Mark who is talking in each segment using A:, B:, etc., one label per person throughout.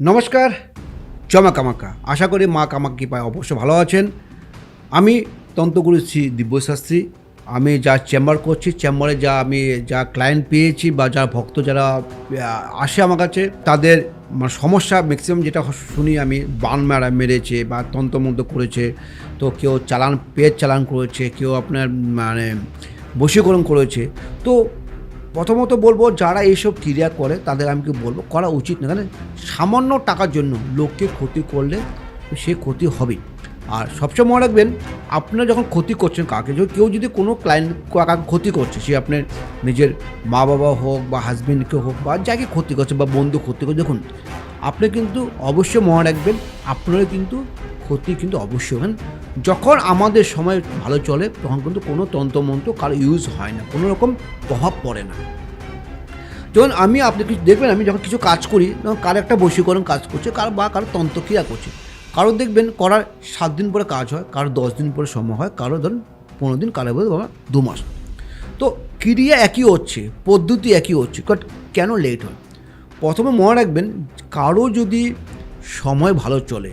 A: নমস্কার, জমা কামাখ্যা। আশা করি মা কামাখ্যায় অবশ্য ভালো আছেন। আমি তন্ত্রগুরু শ্রী দিব্যশাস্ত্রী। আমি যা চেম্বার করছি, চেম্বারে আমি যা ক্লায়েন্ট পেয়েছি বা যা ভক্ত যারা আসে আমার কাছে, তাদের সমস্যা ম্যাক্সিমাম যেটা শুনি আমি, বান মেরেছে বা তন্ত্রমন্ত্র করেছে, তো কেউ পেট চালান করেছে, কেউ আপনার বশীকরণ করেছে। তো প্রথমত বলবো, যারা এইসব ক্রিয়া করে তাদের আমি কি বলবো, করা উচিত না। কারণ সামান্য টাকার জন্য লোককে ক্ষতি করলে সে ক্ষতি হবেই। আর সবসময় মনে রাখবেন, আপনারা যখন ক্ষতি করছেন কাকে, কেউ যদি কোনো ক্লায়েন্ট কাকে ক্ষতি করছে, সে আপনার নিজের মা বাবা হোক বা হাজব্যান্ডকে হোক বা যাকে ক্ষতি করছে বা বন্ধু ক্ষতি করছে, দেখুন আপনি কিন্তু অবশ্যই মনে রাখবেন, আপনারা কিন্তু ক্ষতি কিন্তু অবশ্যই হন। যখন আমাদের সময় ভালো চলে তখন কিন্তু কোনো তন্ত্রমন্ত্র কারো ইউজ হয় না, কোনো রকম প্রভাব পড়ে না। যখন আপনি কিছু দেখবেন, আমি যখন কিছু কাজ করি, তখন কারো একটা বশীকরণ কাজ করছে, কারো তন্ত্রক্রিয়া করছে, কারো দেখবেন করার 7 দিন পরে কাজ হয়, কারো 10 দিন পরে সময় হয়, কারো ধরুন 15 দিন, কারো 2 মাস। তো ক্রিয়া একই হচ্ছে, পদ্ধতি একই হচ্ছে, বাট কেন লেট হয়? প্রথমে মনে রাখবেন, কারো যদি সময় ভালো চলে,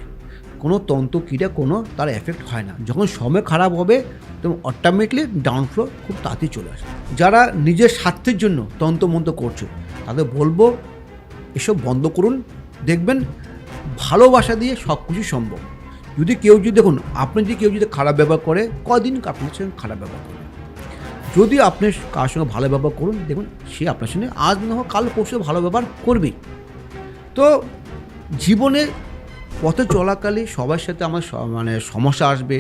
A: কোনো তন্ত্রক্রিয়া কোনো তার এফেক্ট হয় না। যখন সময় খারাপ হবে তখন অটোমেটিকলি ডাউনফ্লো খুব তাড়াতাড়ি চলে আসে। যারা নিজের স্বার্থের জন্য তন্ত্রমন্ত্র করছে, তাদের বলবো এসব বন্ধ করুন। দেখবেন ভালোবাসা দিয়ে সব কিছু সম্ভব। দেখুন, কেউ যদি খারাপ ব্যবহার করে, কদিন আপনার সঙ্গে খারাপ ব্যবহার করে। যদি আপনি কার সঙ্গে ভালো ব্যবহার করুন, দেখুন সে আপনার সঙ্গে আজ না হোক কাল পরশু ভালো ব্যবহার করবেই। তো জীবনে পথে চলাকালে সবার সাথে আমার সমস্যা আসবে,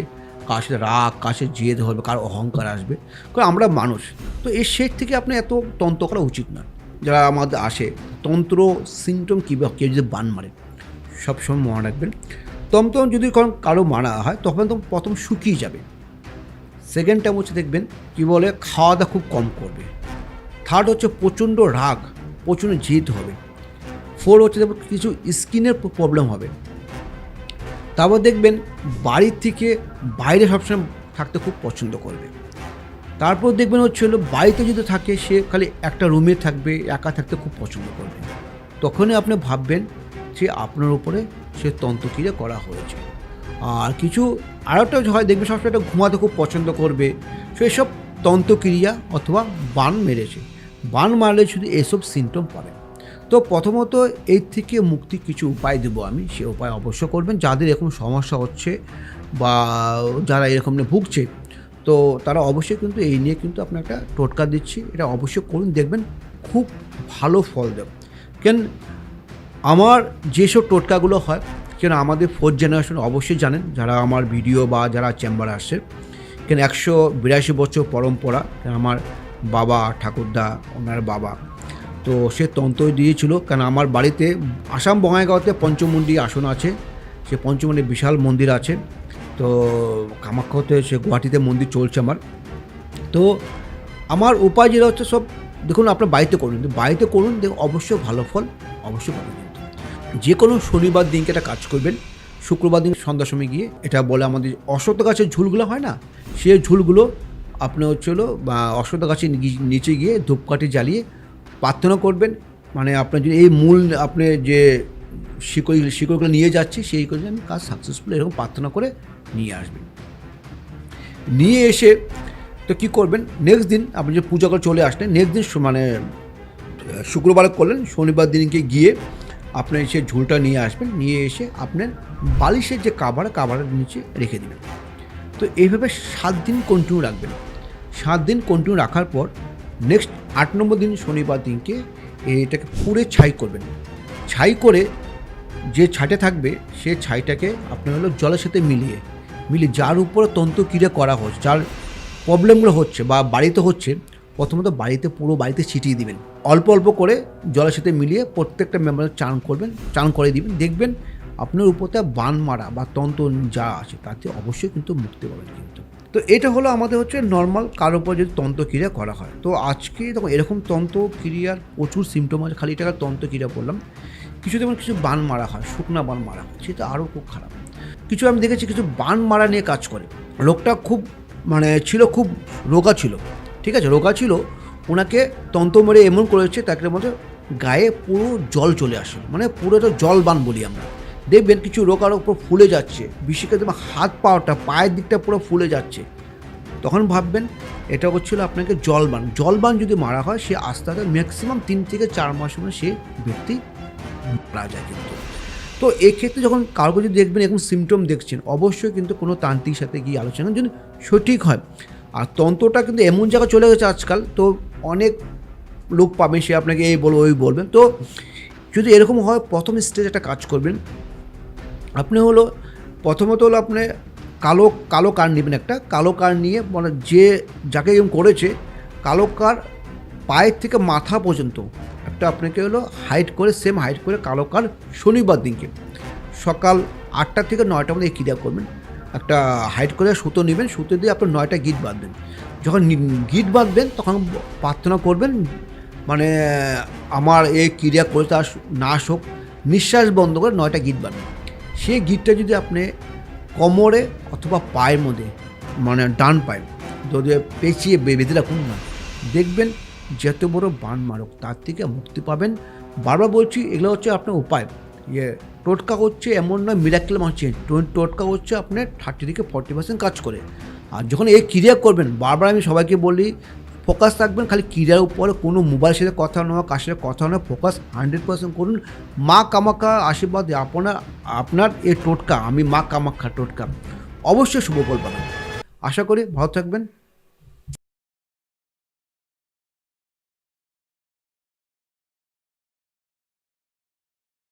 A: কার সাথে রাগ, কার সাথে জেদ হবে, কার অহংকার আসবে, কারণ আমরা মানুষ। তো এর শেষ থেকে আপনি এত তন্ত্র করা উচিত না। যারা আমাদের আসে, তন্ত্র সিমটম কী বা কেউ যদি বান মারে, সবসময় মনে রাখবেন, তন্ত্র যদি কারো মারা হয় তখন তো প্রথম শুকিয়ে যাবে। সেকেন্ড টাইম হচ্ছে দেখবেন কী বলে, খাওয়া দাওয়া খুব কম করবে। থার্ড হচ্ছে প্রচণ্ড রাগ, প্রচণ্ড জেদ হবে। 4 হচ্ছে দেখবেন কিছু স্কিনের প্রবলেম হবে। তারপর দেখবেন বাড়ির থেকে বাইরে সবসময় থাকতে খুব পছন্দ করবে। তারপর দেখবেন বাড়িতে যদি থাকে, সে খালি একটা রুমে থাকবে, একা থাকতে খুব পছন্দ করবে। তখনই আপনি ভাববেন যে আপনার উপরে সে তন্ত্রক্রিয়া করা হয়েছে। আর আরেকটা হয়, দেখবেন সবসময় একটা ঘুমাতে খুব পছন্দ করবে। সো এসব তন্ত্রক্রিয়া অথবা বান মেরেছে। বান মারলে শুধু এসব সিমটম পাবে। তো প্রথমত এর থেকে মুক্তির কিছু উপায় দেবো আমি, সে উপায় অবশ্য করবেন। যাদের এরকম সমস্যা হচ্ছে বা যারা এরকম নিয়ে ভুগছে, তো তারা অবশ্যই কিন্তু এই নিয়ে কিন্তু আপনার একটা টোটকা দিচ্ছি, এটা অবশ্যই করুন, দেখবেন খুব ভালো ফল দেবে। কেন আমার যেসব টোটকাগুলো হয়, কেন আমাদের 4th জেনারেশন অবশ্যই জানেন, যারা আমার ভিডিও বা যারা চেম্বারে আসে, কেন 182 বছর পরম্পরা। আমার বাবা ঠাকুরদা, ওনার বাবা, তো সে তন্ত্র দিয়েছিল। কারণ আমার বাড়িতে আসাম বঙ্গাইগাঁওতে পঞ্চমুণ্ডী আসন আছে, সে পঞ্চমুণ্ডী বিশাল মন্দির আছে। তো কামাখ্যাতে সে গুয়াহাটিতে মন্দির চলছে আমার। তো আমার উপায় যেটা হচ্ছে, সব দেখুন আপনার বাড়িতে করুন, দেখুন অবশ্যই ভালো ফল অবশ্যই পাবেন। যে কোনো শনিবার দিনকে একটা কাজ করবেন, শুক্রবার দিন সন্ধ্যার সময় গিয়ে, এটা বলে আমাদের অশ্বত্থ গাছের ঝুলগুলো হয় না, সেই ঝুলগুলো আপনি বা অশ্বত্থ গাছের নিচে গিয়ে ধূপকাঠি জ্বালিয়ে প্রার্থনা করবেন। আপনার যদি এই মূল আপনি যে শিকড়গুলো নিয়ে যাচ্ছে, সেই করে আমি কাজ সাকসেসফুল এরকম প্রার্থনা করে নিয়ে আসবেন। নিয়ে এসে তো কী করবেন, নেক্সট দিন আপনি যে পূজা করে চলে আসলেন, নেক্সট দিন শুক্রবার করলেন, শনিবার দিনকে গিয়ে আপনি সেই ঝুলটা নিয়ে আসবেন। নিয়ে এসে আপনার বালিশের যে কাভারের নিচে রেখে দেবেন। তো এইভাবে 7 দিন কন্টিনিউ রাখবেন। 7 দিন কন্টিনিউ রাখার পর নেক্সট 8 নম্বর দিন শনিবার দিনকে এটাকে পুরো ছাই করবেন। ছাই করে যে ছাইটা থাকবে, সে ছাইটাকে আপনার জলের সাথে মিলিয়ে যার উপরে তন্ত্রক্রিয়া করা হচ্ছে, যার প্রবলেমগুলো হচ্ছে বা বাড়িতে হচ্ছে, প্রথমত পুরো বাড়িতে ছিটিয়ে দিবেন। অল্প অল্প করে জলের সাথে মিলিয়ে প্রত্যেকটা মেম্বারে চান করে দিবেন। দেখবেন আপনার উপরতে বান মারা বা তন্ত্র যা আছে তাতে অবশ্যই কিন্তু মুক্তি পাবেন কিন্তু। তো এটা হলো আমাদের নর্মাল কারোর উপর যদি তন্ত্রক্রিয়া করা হয়। তো আজকে দেখো এরকম তন্ত্রক্রিয়ার প্রচুর সিমটম আছে, খালি টাকার তন্ত্রক্রিয়া করলাম। কিছু বান মারা হয়, শুকনা বান মারা হয়, সেটা আরও খুব খারাপ। আমি দেখেছি কিছু বান মারা নিয়ে কাজ করে। লোকটা খুব খুব রোগা ছিল, ঠিক আছে, রোগা ছিল, ওনাকে তন্ত্র মেরে এমন করেছে তাকে মধ্যে গায়ে পুরো জল চলে আসে, মানে পুরো এটা জলবান বলি আমরা। দেখবেন কিছু রোগ আরও উপর ফুলে যাচ্ছে, বিশেষ করে দেখবেন হাত পাওয়াটা পায়ের দিকটা পুরো ফুলে যাচ্ছে, তখন ভাববেন এটা হচ্ছিল আপনাকে জলবান। জলবান যদি মারা হয় সে আস্তে আস্তে ম্যাক্সিমাম 3 থেকে 4 মাসের মধ্যে সে ব্যক্তি মারা যায় কিন্তু। তো এক্ষেত্রে যখন কারো যদি দেখবেন এরকম সিমটম দেখছেন, অবশ্যই কিন্তু কোনো তান্ত্রিক সাথে গিয়ে আলোচনা যদি সঠিক হয়। আর তন্ত্রটা কিন্তু এমন জায়গায় চলে গেছে আজকাল, তো অনেক লোক পাবেন সে আপনাকে এই বলবে ওই বলবেন। তো যদি এরকম হয় প্রথম স্টেজ একটা কাজ করবেন আপনি, হলো প্রথমত হলো আপনি কালো কার নেবেন, একটা কালো কার নিয়ে মানে যে যাকে এরকম করেছে কালো কার পায়ের থেকে মাথা পর্যন্ত একটা আপনাকে হলো হাইট করে, সেম হাইট করে কালো কার শনিবার দিনকে সকাল 8টা থেকে 9টার মধ্যে এই ক্রিয়া করবেন। একটা হাইট করে সুতো নেবেন, সুতো দিয়ে আপনার 9টা গিট বাঁধবেন। যখন গিট বাঁধবেন তখন প্রার্থনা করবেন, মানে আমার এই ক্রিয়া করে তার নাশ হোক, নিঃশ্বাস বন্ধ করে 9টা গিট বাঁধবেন। সেই গিটটা যদি আপনি কোমরে অথবা পায়ের মধ্যে, মানে ডান পায়ে যদি পেঁচিয়ে বেঁধে রাখুন না, দেখবেন যত বড় বান মারুক তার থেকে মুক্তি পাবেন। বারবার বলছি এগুলো হচ্ছে আপনার উপায়। টোটকা হচ্ছে এমন নয় মিরাকেল হচ্ছে, টোটকা হচ্ছে আপনার 30 থেকে 40% কাজ করে। আর যখন এই ক্রিয়া করবেন, বারবার আমি সবাইকে বলি ফোকাস রাখবেন খালি ক্রিয়ার উপরে, কোনো মোবাইলের সাথে কথা নয়, কার সাথে কথা নয়, ফোকাস 100% করুন। মা কামাখ্যা আশীর্বাদ আপনার এই টোটকা, আমি মা কামাখ্যা টোটকা অবশ্যই শুভ ফল পাবেন। আশা করি ভালো থাকবেন।